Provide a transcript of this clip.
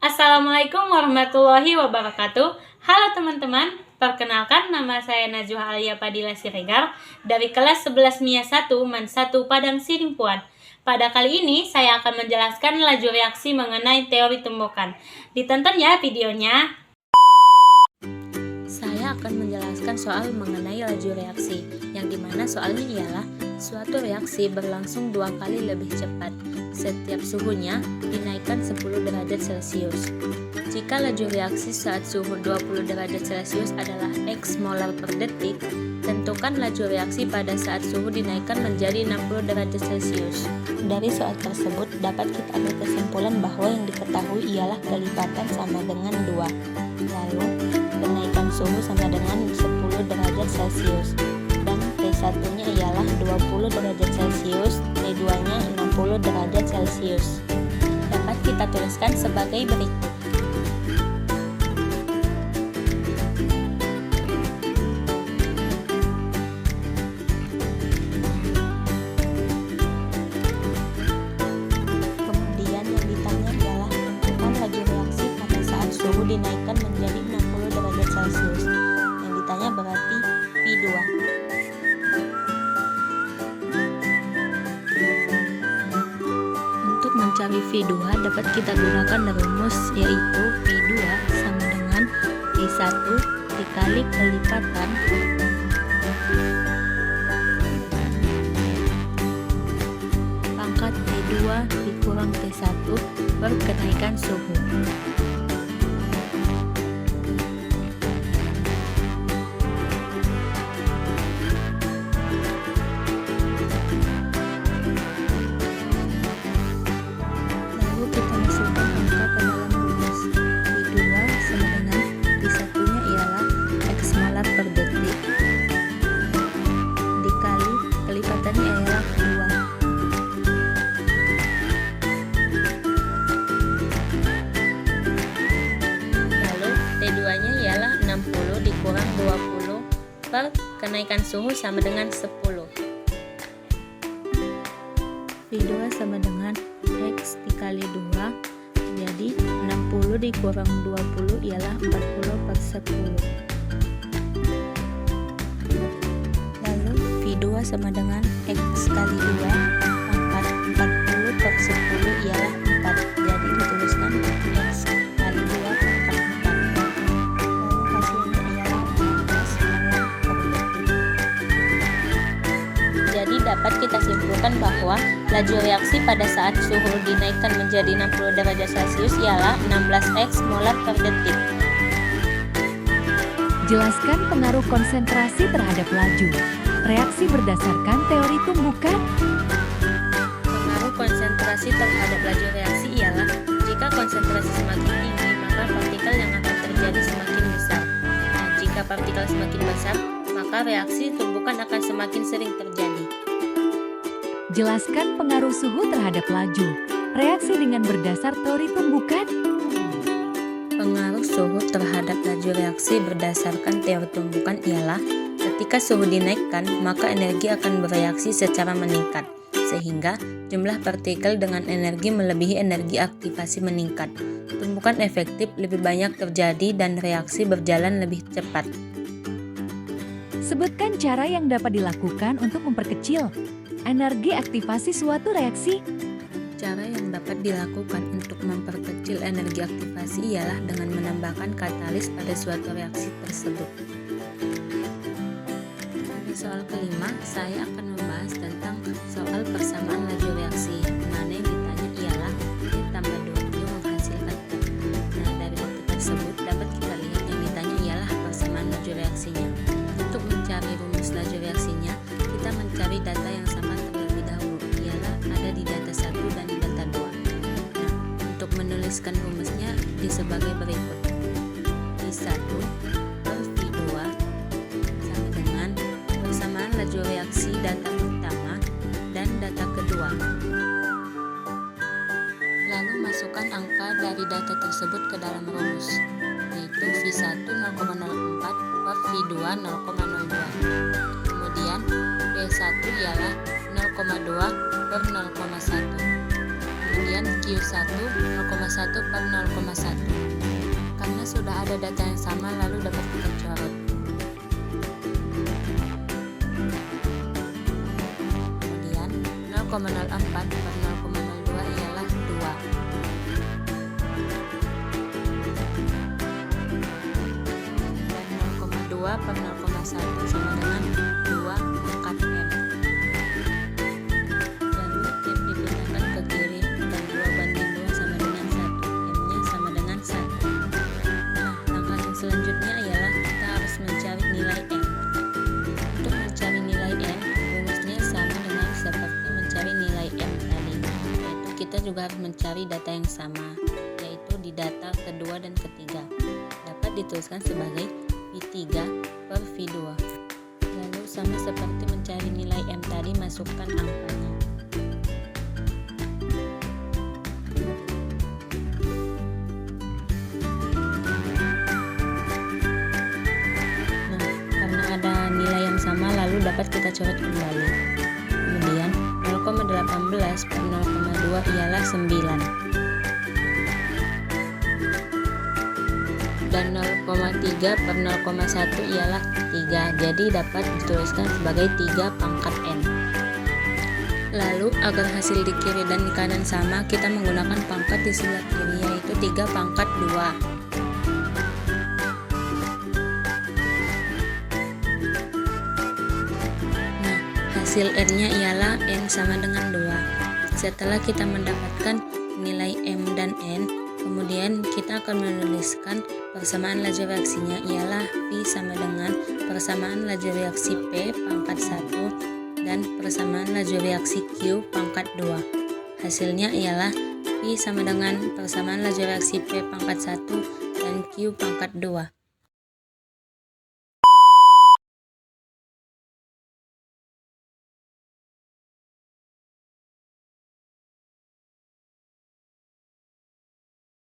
Assalamualaikum warahmatullahi wabarakatuh. Halo teman-teman, perkenalkan nama saya Najwa Alia Padilla Siregar dari kelas 11 MIA 1 MAN 1 Padang Sidimpuan. Pada kali ini saya akan menjelaskan laju reaksi mengenai teori tumbukan. Ditonton ya videonya. Saya akan menjelaskan soal mengenai laju reaksi, yang dimana soalnya ialah suatu reaksi berlangsung 2 kali lebih cepat. Setiap suhunya dinaikkan 10 derajat Celcius. Jika laju reaksi saat suhu 20 derajat Celcius adalah X molar per detik, tentukan laju reaksi pada saat suhu dinaikkan menjadi 60 derajat Celcius. Dari soal tersebut dapat kita ambil kesimpulan bahwa yang diketahui ialah kelipatan sama dengan 2. Lalu, kenaikan suhu sama dengan 10 derajat Celcius. Dan T1-nya ialah 20 derajat Celcius, T2-nya 60 derajat Celcius. Dapat kita tuliskan sebagai berikut. Kemudian yang ditanya ialah tentukan laju reaksi pada saat suhu dinaikkan menjadi 60 derajat Celcius. Yang ditanya berarti P2. Untuk mencari V2 dapat kita gunakan rumus, yaitu V2 sama dengan V1 dikali kelipatan pangkat T2 dikurang T1 per kenaikan suhu. T2-nya ialah 60 dikurang 20 per kenaikan suhu sama dengan 10. V2 sama dengan X dikali 2, jadi 60 dikurang 20 ialah 40 per 10. Lalu V2 sama dengan X kali 2 pangkat 40 per 10 ialah 4, jadi dituliskan X kali 2 pangkat 4. Lalu hasilnya ialah 15 molar per detik. Jadi dapat kita simpulkan bahwa laju reaksi pada saat suhu dinaikkan menjadi 60 derajat Celcius ialah 16 X molar per detik. Jelaskan pengaruh konsentrasi terhadap laju reaksi berdasarkan teori tumbukan. Pengaruh konsentrasi terhadap laju reaksi ialah jika konsentrasi semakin tinggi, maka partikel yang akan terjadi semakin besar. Nah, jika partikel semakin besar, maka reaksi tumbukan akan semakin sering terjadi. Jelaskan pengaruh suhu terhadap laju reaksi dengan berdasar teori tumbukan. Pengaruh suhu terhadap laju reaksi berdasarkan teori tumbukan ialah ketika suhu dinaikkan, maka energi akan bereaksi secara meningkat, sehingga jumlah partikel dengan energi melebihi energi aktivasi meningkat. Tumbukan efektif lebih banyak terjadi dan reaksi berjalan lebih cepat. Sebutkan cara yang dapat dilakukan untuk memperkecil energi aktivasi suatu reaksi. Cara yang dapat dilakukan untuk memperkecil energi aktivasi ialah dengan menambahkan katalis pada suatu reaksi tersebut. Di soal kelima, saya akan membahas tentang soal persamaan laju reaksi, mana yang ditanya ialah T tambah 2Q menghasilkan T. Nah, dari bukti tersebut dapat kita lihat yang ditanya ialah persamaan laju reaksinya. Untuk mencari rumus laju reaksinya, kita mencari data yang sama terlebih dahulu, ialah ada di data 1 dan data 2. Nah, untuk menuliskan rumusnya di sebagai berikut. V1 per V2 sama dengan persamaan laju reaksi data pertama dan data kedua. Lalu masukkan angka dari data tersebut ke dalam rumus, yaitu V1 0,04 per V2 0,02. Kemudian V1 ialah 0,2 per 0,1. Kemudian Q1 0,1 per 0,1. Karena sudah ada data yang sama, lalu dapat kita coret. Kemudian 0,04 per 0,02 ialah 2. Dan 0,2 per 0,1 sama dengan 2 pangkat M. Lalu M dipindahkan ke kiri dan 2 banding 2 sama dengan 1. M-nya sama dengan 1. Nah, langkah yang selanjutnya ialah kita harus mencari nilai M. Untuk mencari nilai M, rumusnya sama dengan seperti mencari nilai M tadi, yaitu kita juga harus mencari data yang sama, yaitu di data kedua dan ketiga. Dapat dituliskan sebagai V3 per V2. Lalu sama seperti mencari nilai M tadi, masukkan angkanya. Nah, karena ada nilai yang sama, lalu dapat kita coret kembali. Kemudian 0,18 per 0,2 ialah 9. Dan 0,3 per 0,1 ialah 3. Jadi dapat dituliskan sebagai 3 pangkat N. Lalu agar hasil di kiri dan di kanan sama, kita menggunakan pangkat di sebelah kiri, yaitu 3 pangkat 2. Nah, hasil N-nya ialah N sama dengan 2. Setelah kita mendapatkan nilai M dan N, kemudian kita akan menuliskan persamaan laju reaksinya ialah V sama dengan persamaan laju reaksi P pangkat 1 dan persamaan laju reaksi Q pangkat 2. Hasilnya ialah V sama dengan persamaan laju reaksi P pangkat 1 dan Q pangkat 2.